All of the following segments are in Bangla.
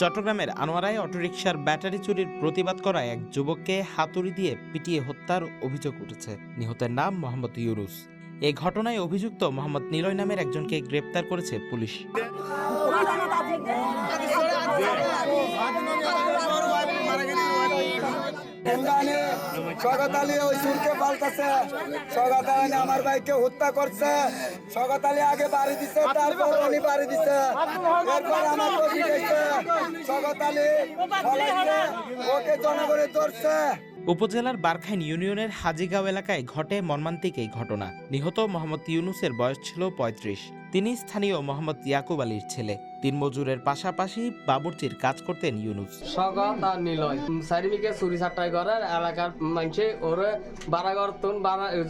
চট্টগ্রামের আনোয়ারায় অটোরিকশার ব্যাটারি চুরির প্রতিবাদ করা এক যুবককে হাতুড়ি দিয়ে পিটিয়ে হত্যার অভিযোগ উঠেছে। নিহতের নাম মোহাম্মদ ইউনুস। এই ঘটনায় অভিযুক্ত মোহাম্মদ নিলয় নামের একজনকে গ্রেপ্তার করেছে পুলিশ। আমার ভাইকে হত্যা করছে। শওকত আলী আগে বাড়ি দিচ্ছে, তারপর উনি বাড়ি দিচ্ছে, এরপর আমার শওকত আলী ওকে জনগণে ধরছে। উপজেলার বারখাইন ইউনিয়নের হাজিগাঁও এলাকায় ঘটে মর্মান্তিক এই ঘটনা। নিহত মোহাম্মদ ইউনুসের বয়স ছিল ৩৫। তিনি স্থানীয় মোহাম্মদ ইয়াকুব আলীর ছেলে। দিনমজুরের পাশাপাশি বাবুর্চির কাজ করতেন ইউনুস। শওকত আর নিলয় চারিদিকে চুরি চাটাই করে এলাকার মানুষে ওরে বাড়াঘর তুন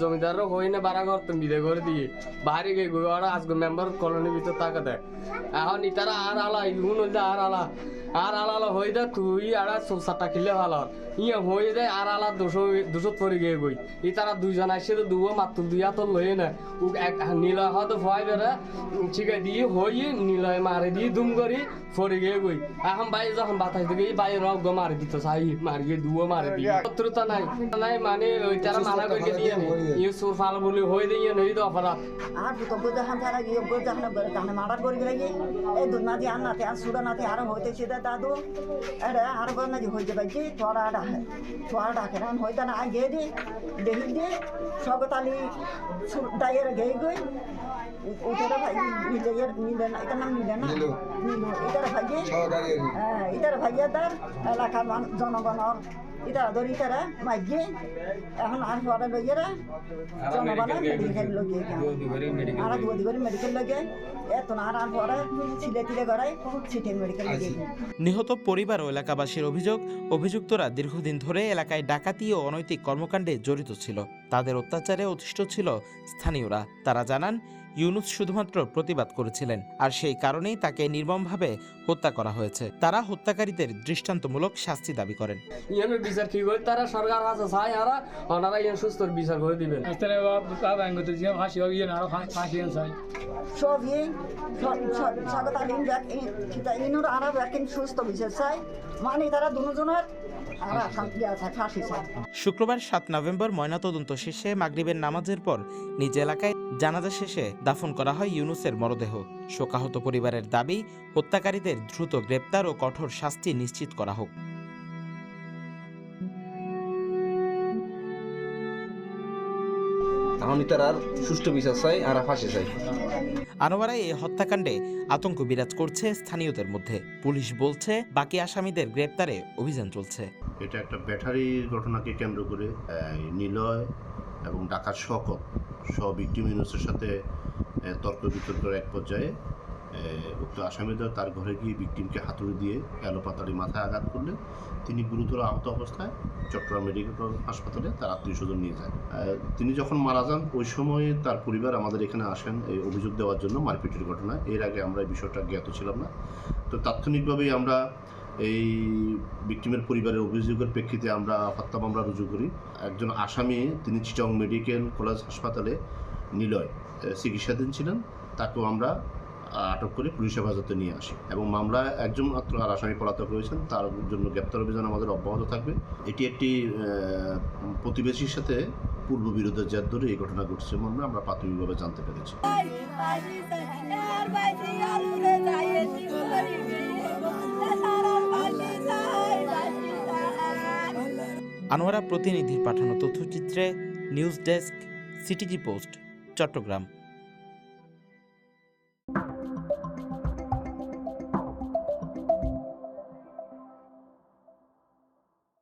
জমিদার হইনে বাড়াঘর তুন বিদে করে দিয়ে বাইরে গিয়ে ওরা আজকে মেম্বার কলোনির ভিতর তাকে দেয়। এখন ইতারা আর আলা ইউন হইলে আর আলা হয়ে দেয় তুই আর চারটা কিনলে ভালো ইয়ে হয়ে দেয় আর আলা দুশো পরে গিয়ে গই ই তারা দুইজন আসে তো দুয়ো মাত্র দুই হাত লয়ে না নিলয় হয়তো ভয় বেড়ে ঠিকা দিয়ে হয়ে নিলয় মারে দিয়ে দুম করি পরে গিয়ে গই এখন বাই যখন বাতাস দিকে বাই রগ মারে দিত চাই মারি গিয়ে দুয়ো মারে দিয়ে শত্রুতা নাই মানে ওই তারা মানা করে দিয়ে ইয়ে সুর ফাল বলে হয়ে দিয়ে নই তো অপরাধ আর তো যখন তারা গিয়ে যখন তাহলে মার্ডার করে গেলে এই দুর্নাদি আর নাতে আর সুরা নাতে আর হইতেছে দাদু এটা আর নাজি হইতে পারছি তোরা ডাকে এখন হইতে না গিয়ে দি দেখি দি শওকত আলী দায়ের গিয়ে গই ওইটারা ভাই মিলে না এটার নাম মিলে না এটার ভাইয়ে হ্যাঁ এটার ভাইয়া তার এলাকার জনগণর ইতারা ধরি তারা মাইকে এখন আর পরে লইয়েরা জনগণের মেডিকেল লগে আর দুদি করে মেডিকেল লগে এত না আর পরে ছিলে গড়াই সিটে মেডিকেল লগে। নিহত পরিবার ও এলাকাবাসীর অভিযুক্তরা দীর্ঘদিন ধরে এলাকায় ডাকাতি ও অনৈতিক কর্মকাণ্ডে জড়িত ছিল। তাদের অত্যাচারে অতিষ্ঠ ছিল স্থানীয়রা। তারা জানান ইউনুস শুধুমাত্র প্রতিবাদ করেছিলেন, আর সেই কারণেই তাকে নির্মমভাবে হত্যা করা হয়েছে। তারা হত্যাকারীদের দৃষ্টান্তমূলক শাস্তি দাবি করেন। ইয়ানের বিচার কি করে তারা সরকার আছে চাই আর ওনারা ইয়ান সুস্থ বিচার করে দিবেন। সবই শওকত আলী ইনুর আর সুস্থ বিচার চাই মানে তারা দুজনের শুক্রবার ৭ নভেম্বর ময়নাতদন্ত শেষে মাগরিবের নামাজের পর নিজ এলাকায় জানাজা শেষে দাফন করা হয় ইউনুসের মরদেহ। শোকাহত পরিবারের দাবি, হত্যাকারীদের দ্রুত গ্রেপ্তার ও কঠোর শাস্তি নিশ্চিত করা হোক। সুষ্ঠু বিচার চাই আর ফাঁসি চাই। আনোয়ারায় এই হত্যাকাণ্ডে আতঙ্ক বিরাজ করছে স্থানীয়দের মধ্যে। পুলিশ বলছে বাকি আসামিদের গ্রেপ্তারে অভিযান চলছে। এটা একটা ব্যাটারির ঘটনাকে কেন্দ্র করে নিলয় এবং ডাকাত শওকত ভিকটিম ইউনুসের সাথে তর্ক বিতর্কের এক পর্যায়ে উক্ত আসামিদের তার ঘরে গিয়ে ভিকটিমকে হাতুড়ি দিয়ে এলোপাতাড়ি মাথায় আঘাত করলে তিনি গুরুতর আহত অবস্থায় চট্টগ্রাম মেডিকেল হাসপাতালে তার আত্মীয় স্বজন নিয়ে যায়। তিনি যখন মারা যান ওই সময়ে তার পরিবার আমাদের এখানে আসেন এই অভিযোগ দেওয়ার জন্য মারপিটের ঘটনা। এর আগে আমরা এই বিষয়টা জ্ঞাত ছিলাম না। তো তাৎক্ষণিকভাবেই আমরা এই ভিকটিমের পরিবারের অভিযোগের প্রেক্ষিতে আমরা হত্যা মামলা রুজু করি। একজন আসামি তিনি চিটং মেডিকেল কলেজ হাসপাতালে নিলয় চিকিৎসাধীন ছিলেন, তাকেও আমরা আটক করে পুলিশ হেফাজতে নিয়ে আসি এবং মামলা একজন মাত্র আর আসামি পলাতক রয়েছেন, তার জন্য গ্রেপ্তার অভিযান আমাদের অব্যাহত থাকবে। এটি একটি প্রতিবেশীর সাথে পূর্ব বিরোধের জের ধরে এই ঘটনা ঘটছে মর্মে আমরা প্রাথমিকভাবে জানতে পেরেছি। আনোয়ারা প্রতিনিধির পাঠানো তথ্যচিত্রে news desk, CTG post, Chittagong.